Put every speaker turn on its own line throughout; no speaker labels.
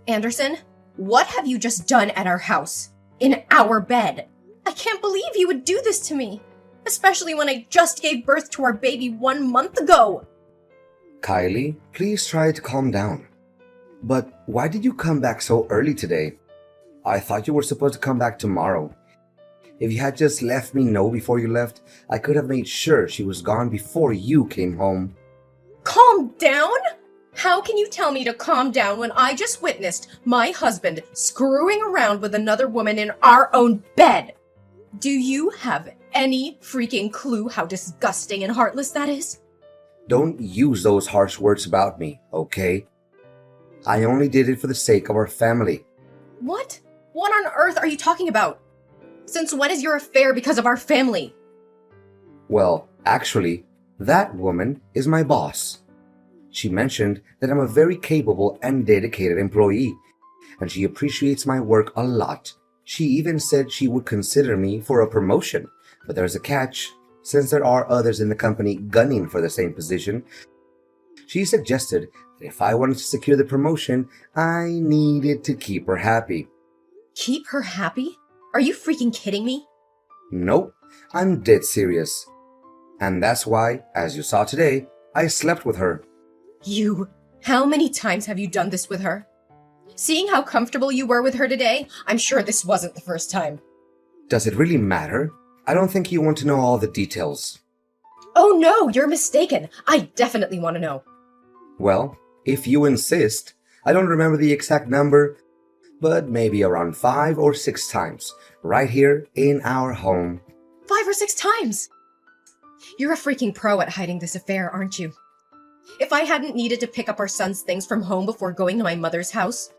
Anderson, what have you just done at our house? In our bed? I can't believe you would do this to me, especially when I just gave birth to our baby 1 month ago.
Kylie, please try to calm down. But why did you come back so early today? I thought you were supposed to come back tomorrow. If you had just let me know before you left, I could have made sure she was gone before you came home.
Calm down? How can you tell me to calm down when I just witnessed my husband screwing around with another woman in our own bed? Do you have any freaking clue how disgusting and heartless that is?
Don't use those harsh words about me, okay? I only did it for the sake of our family.
What? What on earth are you talking about? Since when is your affair because of our family?
Well, actually, that woman is my boss. She mentioned that I'm a very capable and dedicated employee, and she appreciates my work a lot. She even said she would consider me for a promotion, but there's a catch. Since there are others in the company gunning for the same position, she suggested that if I wanted to secure the promotion, I needed to keep her happy.
Keep her happy? Are you freaking kidding me?
Nope, I'm dead serious. And that's why, as you saw today, I slept with her.
How many times have you done this with her? Seeing how comfortable you were with her today, I'm sure this wasn't the first time.
Does it really matter? I don't think you want to know all the details.
Oh no, you're mistaken. I definitely want to know.
Well, if you insist, I don't remember the exact number, but maybe around 5 or 6 times, right here in our home.
5 or 6 times? You're a freaking pro at hiding this affair, aren't you? If I hadn't needed to pick up our son's things from home before going to my mother's house,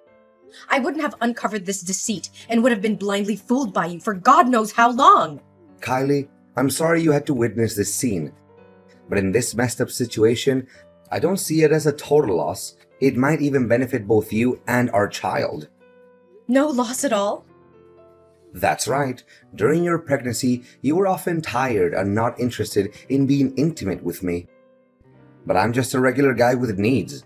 I wouldn't have uncovered this deceit and would have been blindly fooled by you for God knows how long.
Kylie, I'm sorry you had to witness this scene, but in this messed up situation, I don't see it as a total loss. It might even benefit both you and our child.
No loss at all?
That's right. During your pregnancy, you were often tired and not interested in being intimate with me. But I'm just a regular guy with needs.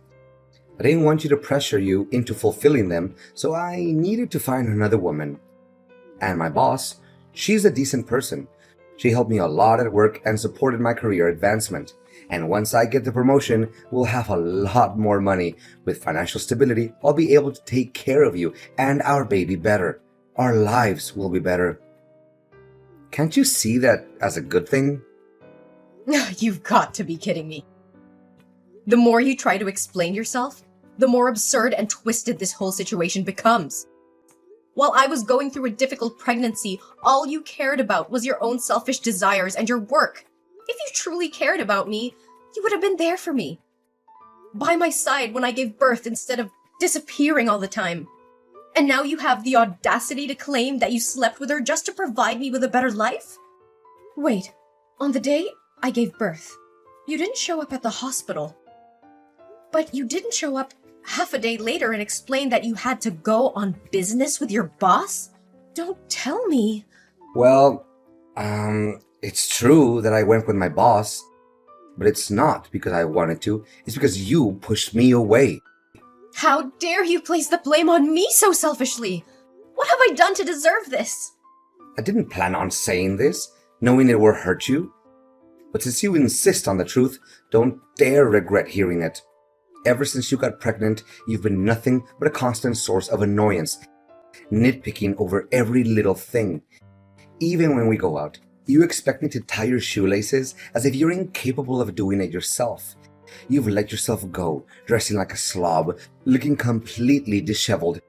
I didn't want you to pressure you into fulfilling them, so I needed to find another woman. And my boss, she's a decent person. She helped me a lot at work and supported my career advancement. And once I get the promotion, we'll have a lot more money. With financial stability, I'll be able to take care of you and our baby better. Our lives will be better. Can't you see that as a good thing?
You've got to be kidding me. The more you try to explain yourself, the more absurd and twisted this whole situation becomes. While I was going through a difficult pregnancy, all you cared about was your own selfish desires and your work. If you truly cared about me, you would have been there for me. By my side when I gave birth instead of disappearing all the time. And now you have the audacity to claim that you slept with her just to provide me with a better life? Wait, on the day I gave birth, you didn't show up at the hospital. But you didn't show up half a day later and explain that you had to go on business with your boss? Don't tell me.
Well, it's true that I went with my boss, but it's not because I wanted to. It's because you pushed me away.
How dare you place the blame on me so selfishly? What have I done to deserve this?
I didn't plan on saying this, knowing it would hurt you. But since you insist on the truth, don't dare regret hearing it. Ever since you got pregnant, you've been nothing but a constant source of annoyance, nitpicking over every little thing. Even when we go out, you expect me to tie your shoelaces as if you're incapable of doing it yourself. You've let yourself go, dressing like a slob, looking completely disheveled.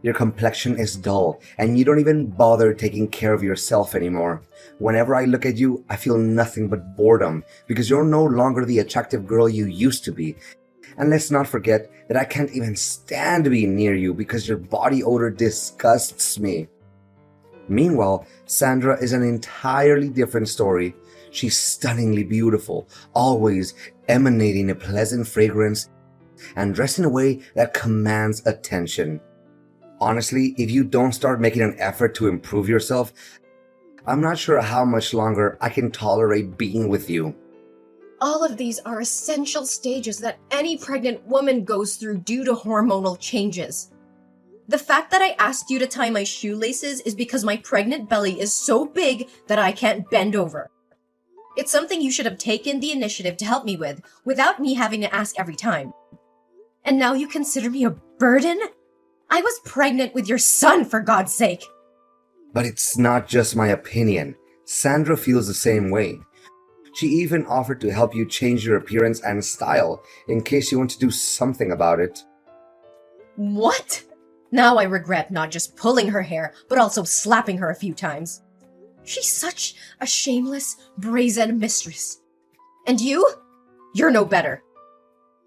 Your complexion is dull, and you don't even bother taking care of yourself anymore. Whenever I look at you, I feel nothing but boredom, because you're no longer the attractive girl you used to be. And let's not forget that I can't even stand being near you because your body odor disgusts me. Meanwhile, Sandra is an entirely different story. She's stunningly beautiful, always emanating a pleasant fragrance and dressed in a way that commands attention. Honestly, if you don't start making an effort to improve yourself, I'm not sure how much longer I can tolerate being with you.
All of these are essential stages that any pregnant woman goes through due to hormonal changes. The fact that I asked you to tie my shoelaces is because my pregnant belly is so big that I can't bend over. It's something you should have taken the initiative to help me with, without me having to ask every time. And now you consider me a burden? I was pregnant with your son, for God's sake!
But it's not just my opinion. Sandra feels the same way. She even offered to help you change your appearance and style in case you want to do something about it.
What? Now I regret not just pulling her hair, but also slapping her a few times. She's such a shameless, brazen mistress. And you? You're no better.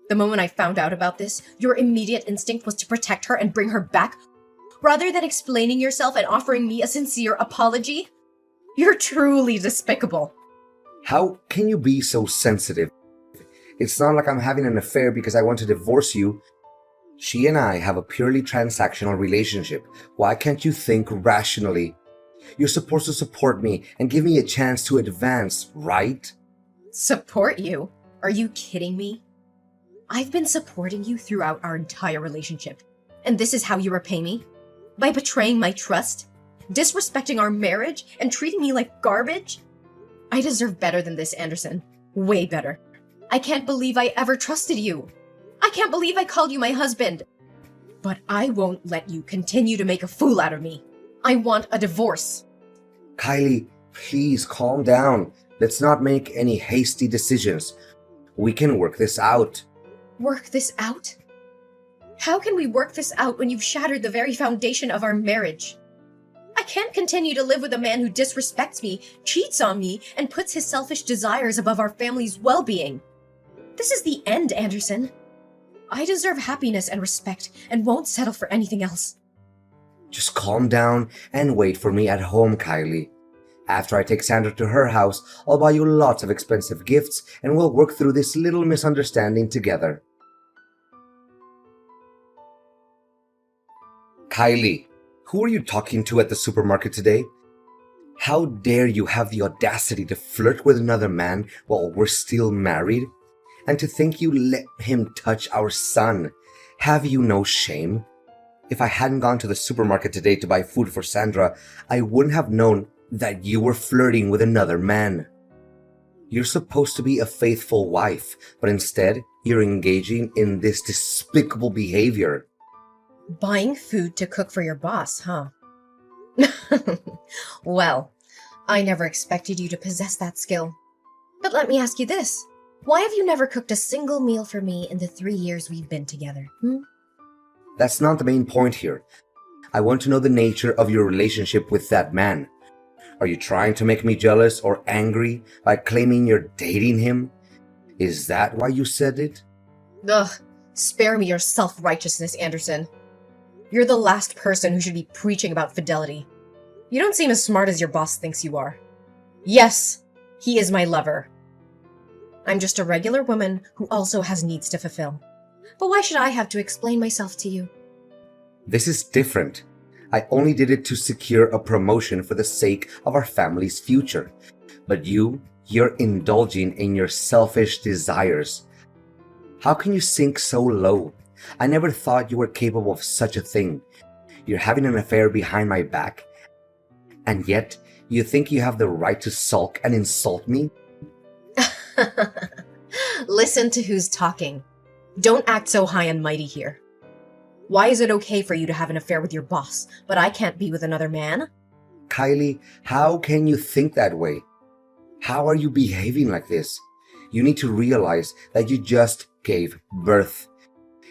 The moment I found out about this, your immediate instinct was to protect her and bring her back, rather than explaining yourself and offering me a sincere apology. You're truly despicable.
How can you be so sensitive? It's not like I'm having an affair because I want to divorce you. She and I have a purely transactional relationship. Why can't you think rationally? You're supposed to support me and give me a chance to advance, right?
Support you? Are you kidding me? I've been supporting you throughout our entire relationship. And this is how you repay me? By betraying my trust? Disrespecting our marriage? And treating me like garbage? I deserve better than this, Anderson. Way better. I can't believe I ever trusted you. I can't believe I called you my husband. But I won't let you continue to make a fool out of me. I want a divorce.
Kylie, please calm down. Let's not make any hasty decisions. We can work this out.
Work this out? How can we work this out when you've shattered the very foundation of our marriage? I can't continue to live with a man who disrespects me, cheats on me, and puts his selfish desires above our family's well-being. This is the end, Anderson. I deserve happiness and respect and won't settle for anything else.
Just calm down and wait for me at home, Kylie. After I take Sandra to her house, I'll buy you lots of expensive gifts and we'll work through this little misunderstanding together. Kylie, who are you talking to at the supermarket today? How dare you have the audacity to flirt with another man while we're still married? And to think you let him touch our son. Have you no shame? If I hadn't gone to the supermarket today to buy food for Sandra, I wouldn't have known that you were flirting with another man. You're supposed to be a faithful wife, but instead, you're engaging in this despicable behavior.
Buying food to cook for your boss, huh? Well, I never expected you to possess that skill. But let me ask you this. Why have you never cooked a single meal for me in the 3 years we've been together?
That's not the main point here. I want to know the nature of your relationship with that man. Are you trying to make me jealous or angry by claiming you're dating him? Is that why you said it?
Ugh, spare me your self-righteousness, Anderson. You're the last person who should be preaching about fidelity. You don't seem as smart as your boss thinks you are. Yes, he is my lover. I'm just a regular woman who also has needs to fulfill. But why should I have to explain myself to you?
This is different. I only did it to secure a promotion for the sake of our family's future. But you're indulging in your selfish desires. How can you sink so low? I never thought you were capable of such a thing. You're having an affair behind my back, and yet you think you have the right to sulk and insult me?
Listen to who's talking. Don't act so high and mighty here. Why is it okay for you to have an affair with your boss, but I can't be with another man?
Kylie, how can you think that way? How are you behaving like this? You need to realize that you just gave birth.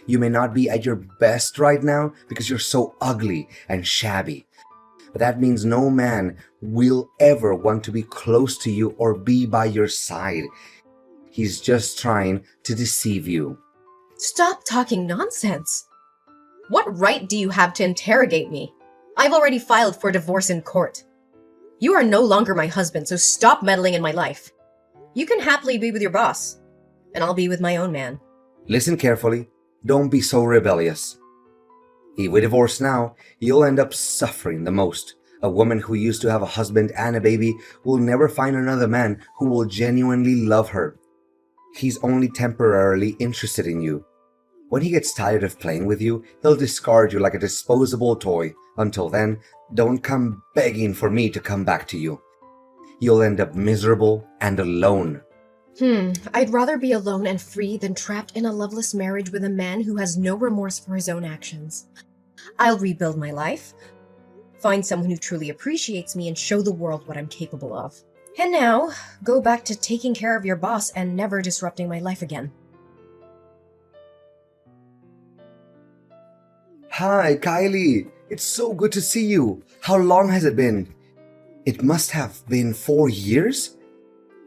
You may not be at your best right now because you're so ugly and shabby. But that means no man will ever want to be close to you or be by your side. He's just trying to deceive you.
Stop talking nonsense. What right do you have to interrogate me? I've already filed for divorce in court. You are no longer my husband, so stop meddling in my life. You can happily be with your boss, and I'll be with my own man.
Listen carefully. Don't be so rebellious. If we divorce now, you'll end up suffering the most. A woman who used to have a husband and a baby will never find another man who will genuinely love her. He's only temporarily interested in you. When he gets tired of playing with you, he'll discard you like a disposable toy. Until then, don't come begging for me to come back to you. You'll end up miserable and alone.
I'd rather be alone and free than trapped in a loveless marriage with a man who has no remorse for his own actions. I'll rebuild my life, find someone who truly appreciates me, and show the world what I'm capable of. And now, go back to taking care of your boss and never disrupting my life again.
Hi, Kylie. It's so good to see you. How long has it been? It must have been 4 years?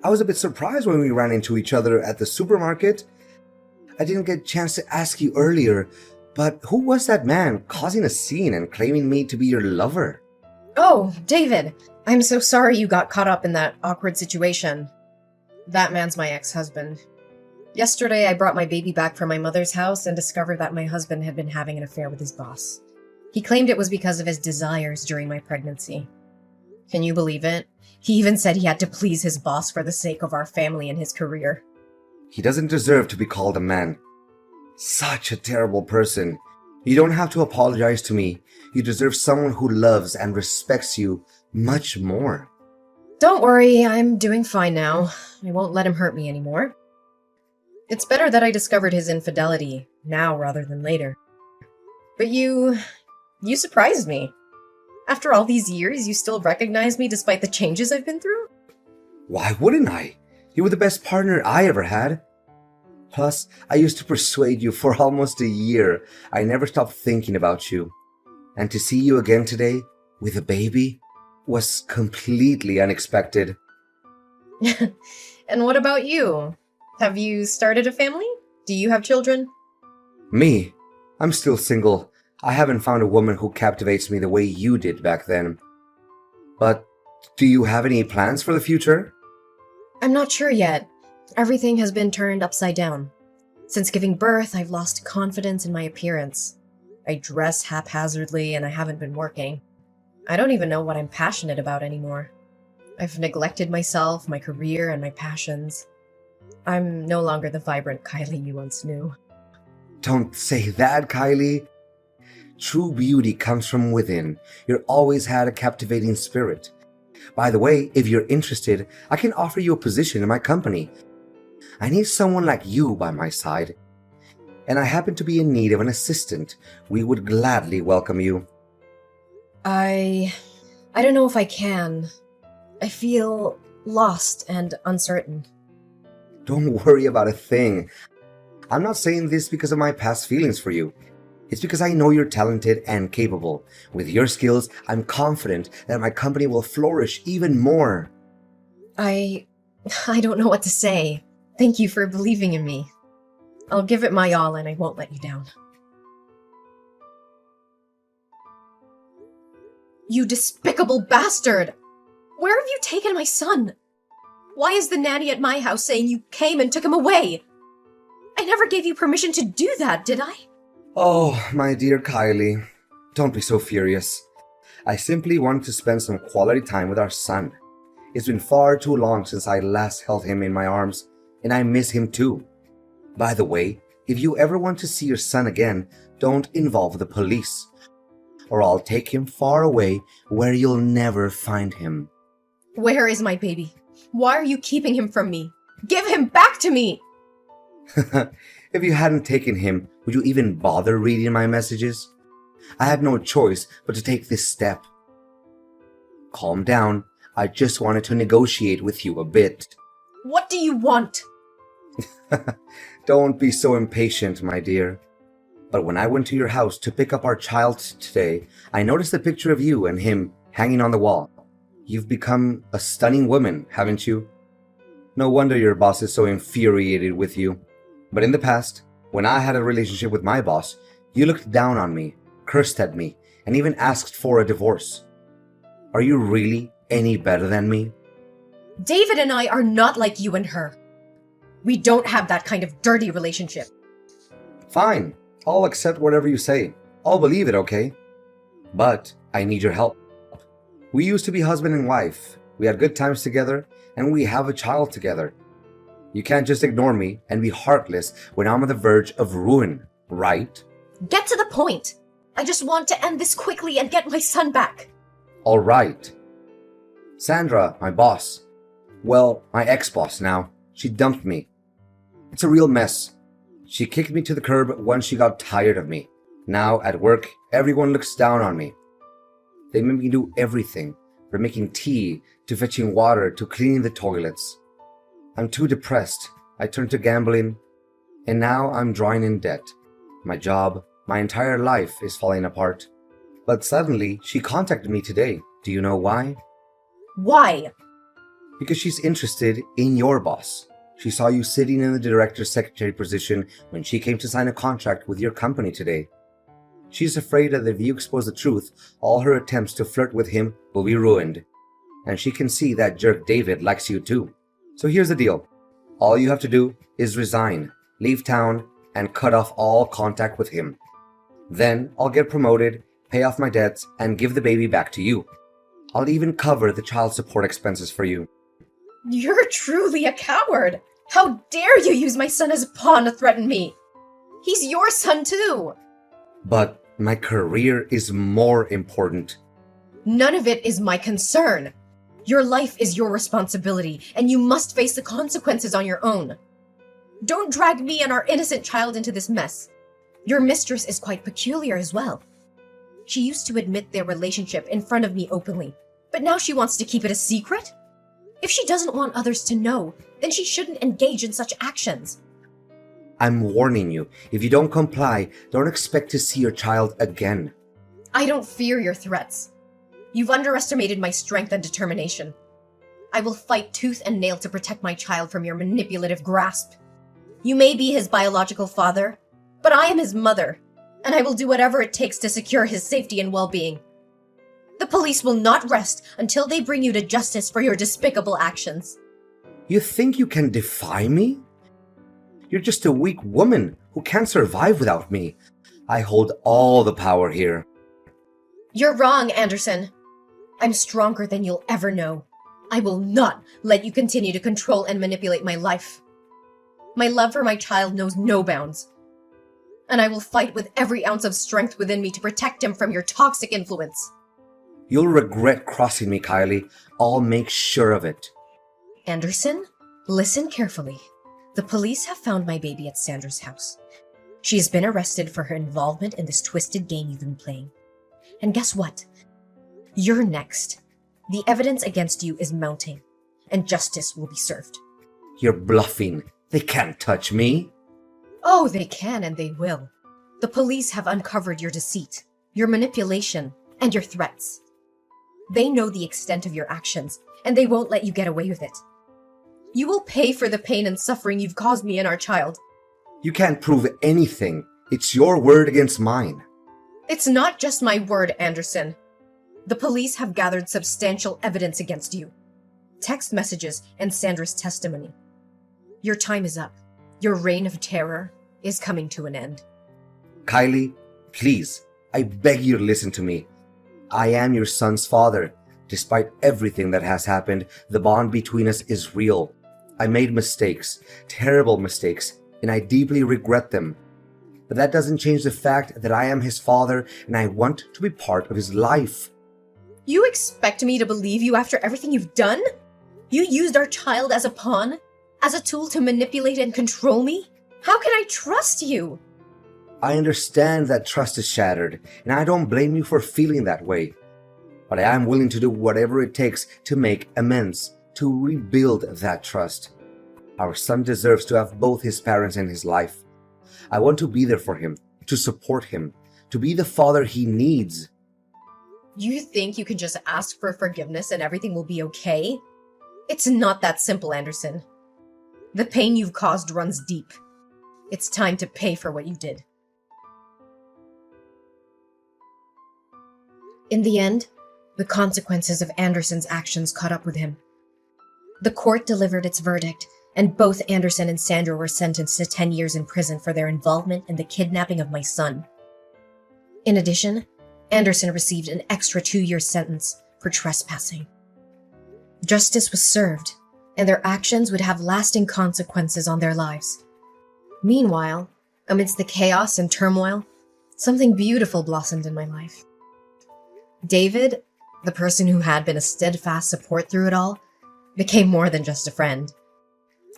I was a bit surprised when we ran into each other at the supermarket. I didn't get a chance to ask you earlier, but who was that man causing a scene and claiming me to be your lover?
Oh, David! I'm so sorry you got caught up in that awkward situation. That man's my ex-husband. Yesterday, I brought my baby back from my mother's house and discovered that my husband had been having an affair with his boss. He claimed it was because of his desires during my pregnancy. Can you believe it? He even said he had to please his boss for the sake of our family and his career.
He doesn't deserve to be called a man. Such a terrible person. You don't have to apologize to me. You deserve someone who loves and respects you much more.
Don't worry, I'm doing fine now. I won't let him hurt me anymore. It's better that I discovered his infidelity now rather than later. But you surprised me. After all these years, you still recognize me despite the changes I've been through?
Why wouldn't I? You were the best partner I ever had. Plus, I used to persuade you for almost a year. I never stopped thinking about you. And to see you again today, with a baby, was completely unexpected.
And what about you? Have you started a family? Do you have children?
Me? I'm still single. I haven't found a woman who captivates me the way you did back then. But do you have any plans for the future?
I'm not sure yet. Everything has been turned upside down. Since giving birth, I've lost confidence in my appearance. I dress haphazardly and I haven't been working. I don't even know what I'm passionate about anymore. I've neglected myself, my career, and my passions. I'm no longer the vibrant Kylie you once knew.
Don't say that, Kylie. True beauty comes from within. You've always had a captivating spirit. By the way, if you're interested, I can offer you a position in my company. I need someone like you by my side. And I happen to be in need of an assistant. We would gladly welcome you.
I don't know if I can. I feel lost and uncertain.
Don't worry about a thing. I'm not saying this because of my past feelings for you. It's because I know you're talented and capable. With your skills, I'm confident that my company will flourish even more.
I don't know what to say. Thank you for believing in me. I'll give it my all and I won't let you down. You despicable bastard! Where have you taken my son? Why is the nanny at my house saying you came and took him away? I never gave you permission to do that, did I?
Oh, my dear Kylie, don't be so furious. I simply wanted to spend some quality time with our son. It's been far too long since I last held him in my arms, and I miss him too. By the way, if you ever want to see your son again, don't involve the police, or I'll take him far away where you'll never find him.
Where is my baby? Why are you keeping him from me? Give him back to me!
If you hadn't taken him, would you even bother reading my messages? I had no choice but to take this step. Calm down. I just wanted to negotiate with you a bit.
What do you want?
Don't be so impatient, my dear. But when I went to your house to pick up our child today, I noticed a picture of you and him hanging on the wall. You've become a stunning woman, haven't you? No wonder your boss is so infuriated with you. But in the past, when I had a relationship with my boss, you looked down on me, cursed at me, and even asked for a divorce. Are you really any better than me?
David and I are not like you and her. We don't have that kind of dirty relationship.
Fine, I'll accept whatever you say. I'll believe it, okay? But I need your help. We used to be husband and wife. We had good times together, and we have a child together. You can't just ignore me and be heartless when I'm on the verge of ruin. Right?
Get to the point. I just want to end this quickly and get my son back.
All right. Sandra, my boss. Well, my ex-boss now. She dumped me. It's a real mess. She kicked me to the curb when she got tired of me. Now, at work, everyone looks down on me. They make me do everything, from making tea, to fetching water, to cleaning the toilets. I'm too depressed. I turned to gambling, and now I'm drawing in debt. My job, my entire life is falling apart. But suddenly, she contacted me today. Do you know why?
Why?
Because she's interested in your boss. She saw you sitting in the director's secretary position when she came to sign a contract with your company today. She's afraid that if you expose the truth, all her attempts to flirt with him will be ruined. And she can see that jerk David likes you too. So here's the deal. All you have to do is resign, leave town, and cut off all contact with him. Then I'll get promoted, pay off my debts, and give the baby back to you. I'll even cover the child support expenses for you.
You're truly a coward. How dare you use my son as a pawn to threaten me? He's your son too.
But my career is more important.
None of it is my concern. Your life is your responsibility, and you must face the consequences on your own. Don't drag me and our innocent child into this mess. Your mistress is quite peculiar as well. She used to admit their relationship in front of me openly, but now she wants to keep it a secret? If she doesn't want others to know, then she shouldn't engage in such actions.
I'm warning you, if you don't comply, don't expect to see your child again.
I don't fear your threats. You've underestimated my strength and determination. I will fight tooth and nail to protect my child from your manipulative grasp. You may be his biological father, but I am his mother, and I will do whatever it takes to secure his safety and well-being. The police will not rest until they bring you to justice for your despicable actions.
You think you can defy me? You're just a weak woman who can't survive without me. I hold all the power here.
You're wrong, Anderson. I'm stronger than you'll ever know. I will not let you continue to control and manipulate my life. My love for my child knows no bounds. And I will fight with every ounce of strength within me to protect him from your toxic influence.
You'll regret crossing me, Kylie. I'll make sure of it.
Anderson, listen carefully. The police have found my baby at Sandra's house. She has been arrested for her involvement in this twisted game you've been playing. And guess what? You're next. The evidence against you is mounting, and justice will be served.
You're bluffing. They can't touch me.
Oh, they can and they will. The police have uncovered your deceit, your manipulation, and your threats. They know the extent of your actions, and they won't let you get away with it. You will pay for the pain and suffering you've caused me and our child.
You can't prove anything. It's your word against mine.
It's not just my word, Anderson. The police have gathered substantial evidence against you. Text messages and Sandra's testimony. Your time is up. Your reign of terror is coming to an end.
Kylie, please, I beg you to listen to me. I am your son's father. Despite everything that has happened, the bond between us is real. I made mistakes, terrible mistakes, and I deeply regret them. But that doesn't change the fact that I am his father and I want to be part of his life.
You expect me to believe you after everything you've done? You used our child as a pawn? As a tool to manipulate and control me? How can I trust you?
I understand that trust is shattered, and I don't blame you for feeling that way. But I am willing to do whatever it takes to make amends, to rebuild that trust. Our son deserves to have both his parents in his life. I want to be there for him, to support him, to be the father he needs.
You think you can just ask for forgiveness and everything will be okay? It's not that simple, Anderson. The pain you've caused runs deep. It's time to pay for what you did. In the end, the consequences of Anderson's actions caught up with him. The court delivered its verdict, and both Anderson and Sandra were sentenced to 10 years in prison for their involvement in the kidnapping of my son. In addition, Anderson received an extra 2-year sentence for trespassing. Justice was served, and their actions would have lasting consequences on their lives. Meanwhile, Amidst the chaos and turmoil, something beautiful blossomed in my life. David, the person who had been a steadfast support through it all, became more than just a friend.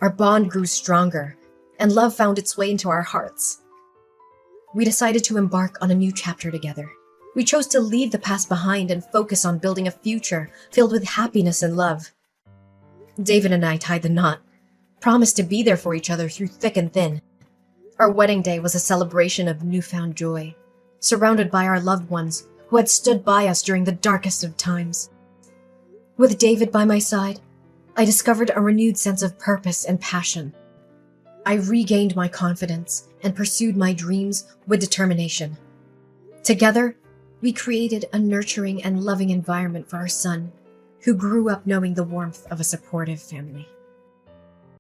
Our bond grew stronger, and love found its way into our hearts. We decided to embark on a new chapter together. We chose to leave the past behind and focus on building a future filled with happiness and love. David and I tied the knot, promised to be there for each other through thick and thin. Our wedding day was a celebration of newfound joy, surrounded by our loved ones who had stood by us during the darkest of times. With David by my side, I discovered a renewed sense of purpose and passion. I regained my confidence and pursued my dreams with determination. Together, we created a nurturing and loving environment for our son, who grew up knowing the warmth of a supportive family.